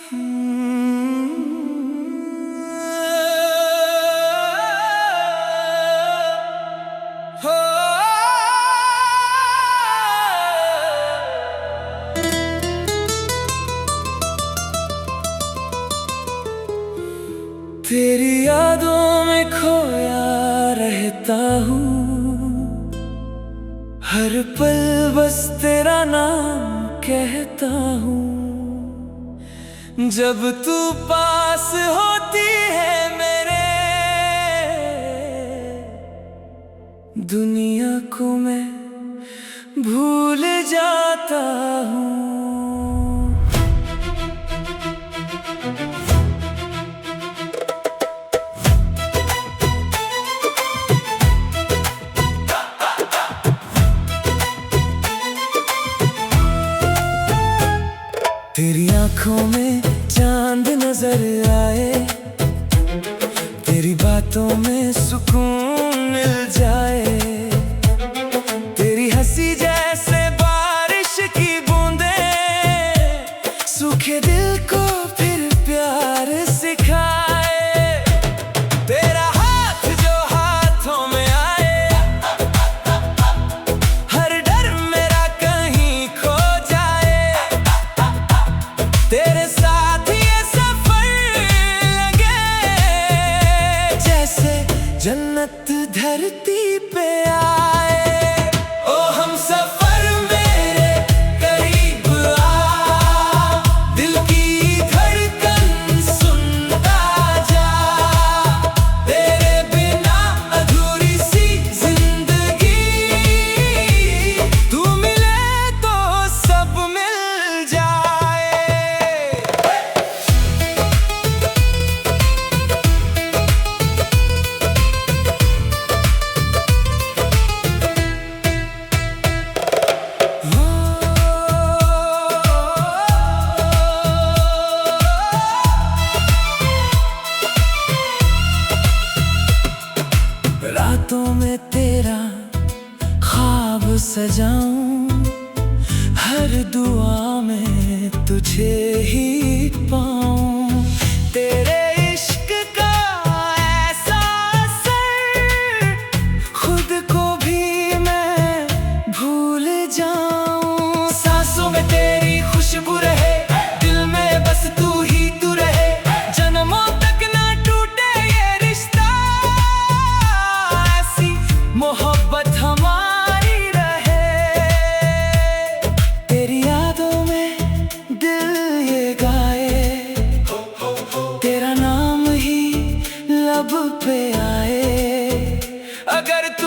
तेरी यादों में खोया रहता हूँ, हर पल बस तेरा नाम कहता हूँ। जब तू पास होती है मेरे, दुनिया को मैं भूल जाता हूँ। तेरी आंखों में चांद नजर आए, तेरी बातों में सुकून मिल जाए। तेरी हंसी जैसे बारिश की बूंदें, सूखे दिल को फिर प्यार सिखाए। तेरा हाथ जो हाथों में आए, हर डर मेरा कहीं खो जाए। तेरे साथ ये सफर लगे जैसे जन्नत धरती पे आए। ओ हम सफर मेरे करीब आ, दिल की धड़कन सुनता जा। तेरे बिना अधूरी सी जिंदगी, तू मिले तो सब मिल जाए। रातों में तेरा ख्वाब सजाऊं, हर दुआ में तुझे ही पाऊं। तेरे इश्क का ऐसा असर, खुद को भी मैं भूल जाऊं। सांसों में तेरी खुशबू रहे, दिल में बस तू ही तू रहे। जन्मों तक ना टूटे ये रिश्ता, ऐसी मोहब्बत हमारी रहे। तेरी यादों में दिल ये गाए, तेरा नाम ही लब पे आए। अगर तू